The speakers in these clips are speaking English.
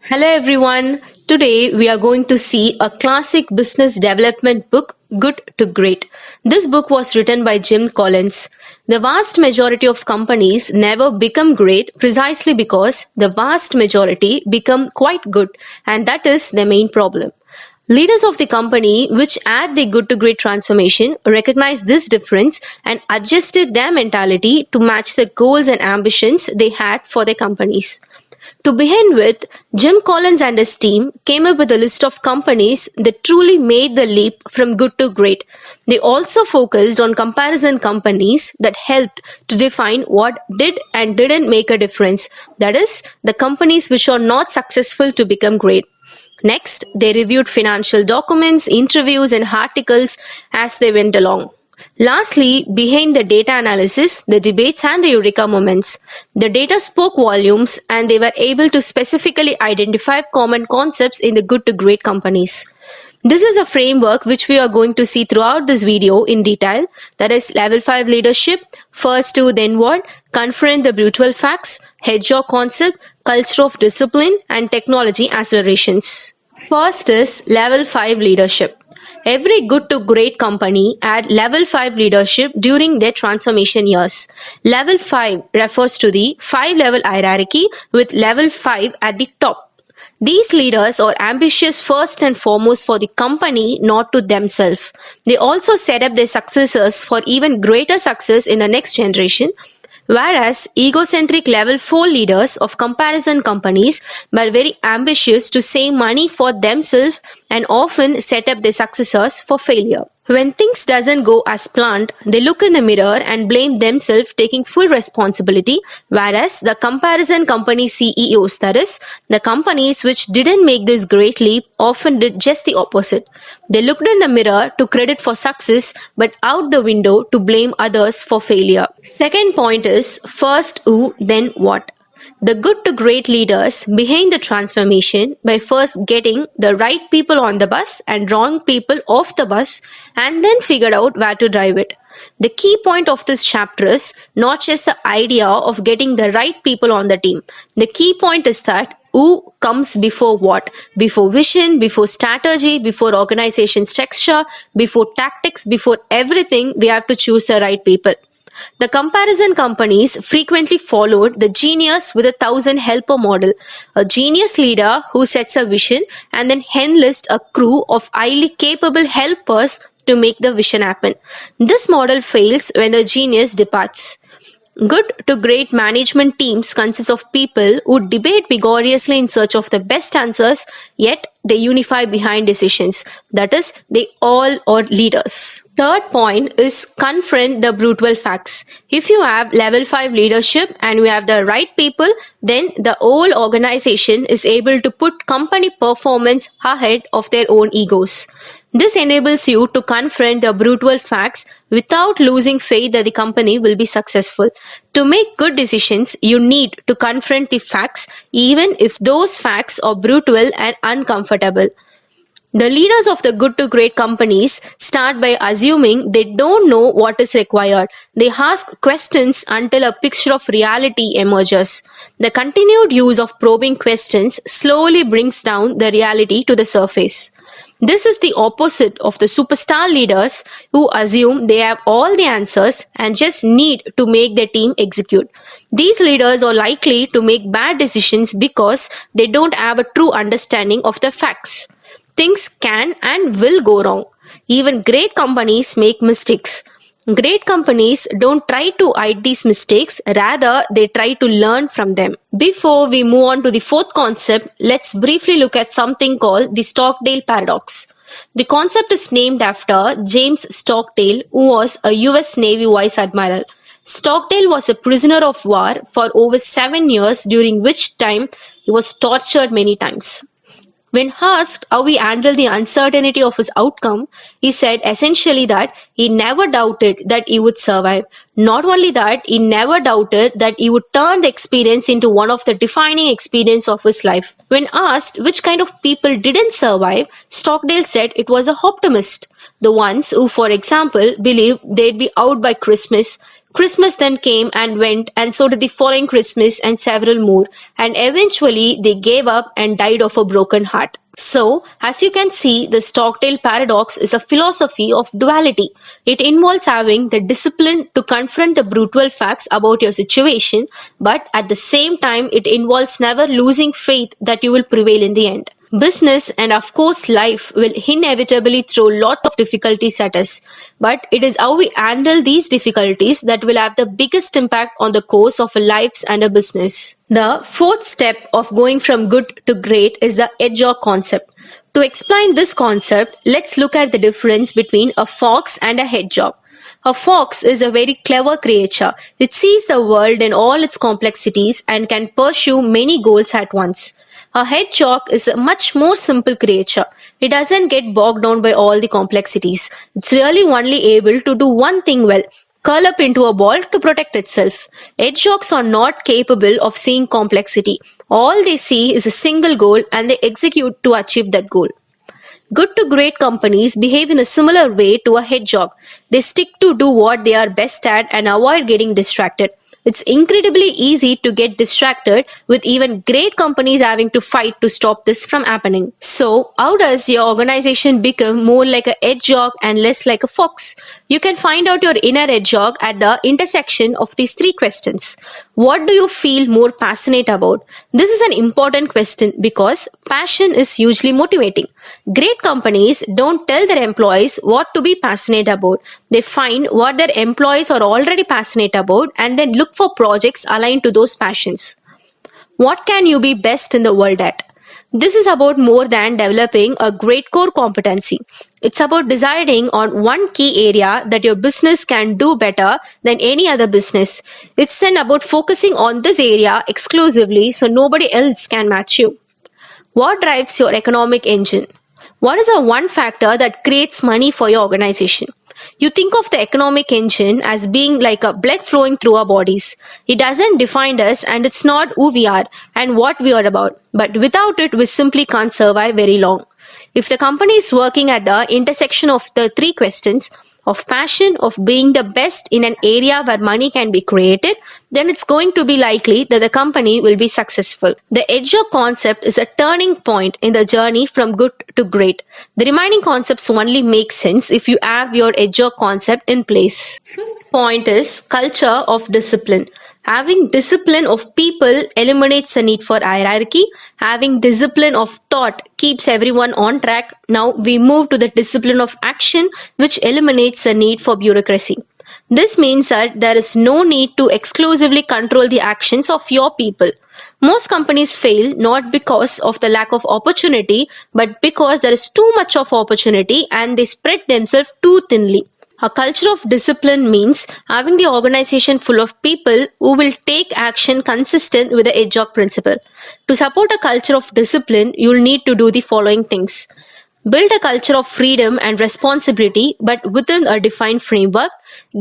Hello everyone. Today we are going to see a classic business development book, Good to Great. This book was written by Jim Collins. The vast majority of companies never become great precisely because the vast majority become quite good, and that is the main problem. Leaders of the company which add the good to great transformation recognize this difference and adjusted their mentality to match the goals and ambitions they had for their companies. To begin with, Jim Collins and his team came up with a list of companies that truly made the leap from good to great. They also focused on comparison companies that helped to define what did and didn't make a difference. That is, the companies which are not successful to become great. Next, they reviewed financial documents, interviews, and articles as they went along. Lastly, behind the data analysis, the debates and the eureka moments. The data spoke volumes and they were able to specifically identify common concepts in the good to great companies. This is a framework which we are going to see throughout this video in detail. That is level 5 leadership, first to then what, confront the brutal facts, hedge your concept, culture of discipline, and technology accelerations. First is level 5 leadership. Every good to great company had level 5 leadership during their transformation years. Level 5 refers to the 5 level hierarchy with level 5 at the top. These leaders are ambitious first and foremost for the company, not to themselves. They also set up their successors for even greater success in the next generation. Whereas egocentric level 4 leaders of comparison companies were very ambitious to save money for themselves and often set up their successors for failure. When things doesn't go as planned, they look in the mirror and blame themselves, taking full responsibility, whereas the comparison company CEOs, that is, the companies which didn't make this great leap, often did just the opposite. They looked in the mirror to credit for success, but out the window to blame others for failure. Second point is first who, then what. The good to great leaders behind the transformation by first getting the right people on the bus and wrong people off the bus and then figured out where to drive it. The key point of this chapter is not just the idea of getting the right people on the team. The key point is that who comes before what? Before vision, before strategy, before organization structure, before tactics, before everything, we have to choose the right people. The comparison companies frequently followed the genius with 1,000 helper model, a genius leader who sets a vision and then enlists a crew of highly capable helpers to make the vision happen. This model fails when the genius departs. Good to great management teams consist of people who debate vigorously in search of the best answers, yet they unify behind decisions. That is, they all are leaders. Third point is confront the brutal facts. If you have level 5 leadership and you have the right people, then the whole organization is able to put company performance ahead of their own egos. This enables you to confront the brutal facts without losing faith that the company will be successful. To make good decisions, you need to confront the facts even if those facts are brutal and uncomfortable. The leaders of the good to great companies start by assuming they don't know what is required. They ask questions until a picture of reality emerges. The continued use of probing questions slowly brings down the reality to the surface. This is the opposite of the superstar leaders who assume they have all the answers and just need to make their team execute. These leaders are likely to make bad decisions because they don't have a true understanding of the facts. Things can and will go wrong. Even great companies make mistakes. Great companies don't try to hide these mistakes, rather, they try to learn from them. Before we move on to the fourth concept, let's briefly look at something called the Stockdale paradox. The concept is named after James Stockdale, who was a US Navy Vice Admiral. Stockdale was a prisoner of war for over 7 years, during which time he was tortured many times. When asked how he handled the uncertainty of his outcome, he said essentially that he never doubted that he would survive. Not only that, he never doubted that he would turn the experience into one of the defining experiences of his life. When asked which kind of people didn't survive, Stockdale said it was the optimist. The ones who, for example, believed they'd be out by Christmas, Christmas then came and went, and so did the following Christmas and several more, and eventually they gave up and died of a broken heart. So, as you can see, the Stockdale paradox is a philosophy of duality. It involves having the discipline to confront the brutal facts about your situation, but at the same time, it involves never losing faith that you will prevail in the end. Business and of course life will inevitably throw lot of difficulties at us, but it is how we handle these difficulties that will have the biggest impact on the course of our lives and a business. The fourth step of going from good to great is the hedgehog concept. To explain this concept, let's look at the difference between a fox and a hedgehog. A fox is a very clever creature. It sees the world in all its complexities and can pursue many goals at once. A hedgehog is a much more simple creature. It doesn't get bogged down by all the complexities. It's really only able to do one thing well: curl up into a ball to protect itself. Hedgehogs are not capable of seeing complexity. All they see is a single goal and they execute to achieve that goal. Good to great companies behave in a similar way to a hedgehog. They stick to do what they are best at and avoid getting distracted. It's incredibly easy to get distracted, with even great companies having to fight to stop this from happening. So, how does your organization become more like a hedgehog and less like a fox? You can find out your inner hedgehog at the intersection of these three questions. What do you feel more passionate about? This is an important question because passion is hugely motivating. Great companies don't tell their employees what to be passionate about. They find what their employees are already passionate about and then look for projects aligned to those passions. What can you be best in the world at? This is about more than developing a great core competency. It's about deciding on one key area that your business can do better than any other business. It's then about focusing on this area exclusively so nobody else can match you. What drives your economic engine? What is the one factor that creates money for your organization? You think of the economic engine as being like a blood flowing through our bodies. It doesn't define us and it's not who we are and what we are about. But without it, we simply can't survive very long. If the company is working at the intersection of the three questions, of passion, of being the best in an area where money can be created, then it's going to be likely that the company will be successful. The hedgehog concept is a turning point in the journey from good to great. The remaining concepts only make sense if you have your hedgehog concept in place. Fifth point is culture of discipline. Having discipline of people eliminates the need for hierarchy. Having discipline of thought keeps everyone on track. Now we move to the discipline of action, which eliminates the need for bureaucracy. This means that there is no need to exclusively control the actions of your people. Most companies fail not because of the lack of opportunity, but because there is too much of opportunity and they spread themselves too thinly. A culture of discipline means having the organization full of people who will take action consistent with the hedgehog principle. To support a culture of discipline, you will need to do the following things. Build a culture of freedom and responsibility, but within a defined framework.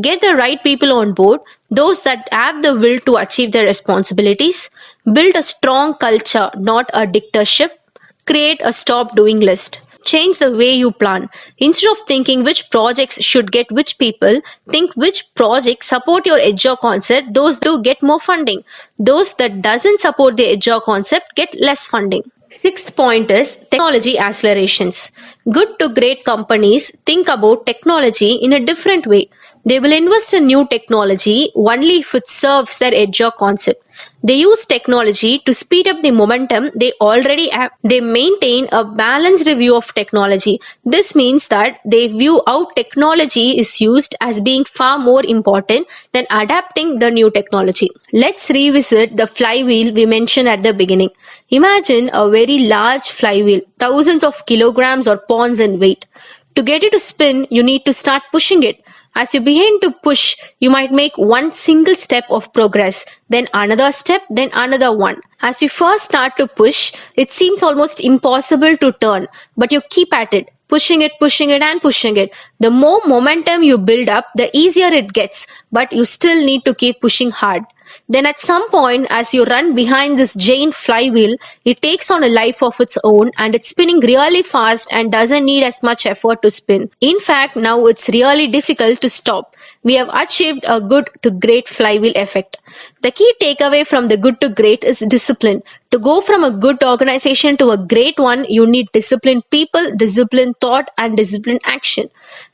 Get the right people on board, those that have the will to achieve their responsibilities. Build a strong culture, not a dictatorship. Create a stop doing list. Change the way you plan. Instead of thinking which projects should get which people, think which projects support your hedgehog concept. Those do get more funding. Those that doesn't support the hedgehog concept get less funding. Sixth point is technology accelerations. Good to great companies think about technology in a different way. They will invest in new technology only if it serves their hedgehog concept. They use technology to speed up the momentum they already have. They maintain a balanced view of technology. This means that they view how technology is used as being far more important than adapting the new technology. Let's revisit the flywheel we mentioned at the beginning. Imagine a very large flywheel, thousands of kilograms or pounds in weight. To get it to spin, you need to start pushing it. As you begin to push, you might make one single step of progress, then another step, then another one. As you first start to push, it seems almost impossible to turn, but you keep at it, pushing it, and pushing it. The more momentum you build up, the easier it gets, but you still need to keep pushing hard. Then at some point, as you run behind this giant flywheel, it takes on a life of its own and it's spinning really fast and doesn't need as much effort to spin. In fact, now it's really difficult to stop. we have achieved a good to great flywheel effect. The key takeaway from the good to great is discipline. To go from a good organization to a great one, you need disciplined people, disciplined thought, and disciplined action.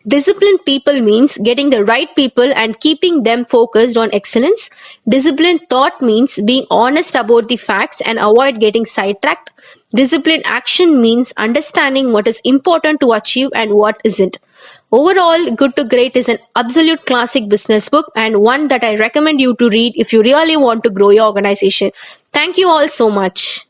Disciplined people means getting the right people and keeping them focused on excellence. Disciplined thought means being honest about the facts and avoid getting sidetracked. Disciplined action means understanding what is important to achieve and what isn't. Overall, Good to Great is an absolute classic business book and one that I recommend you to read if you really want to grow your organization. Thank you all so much.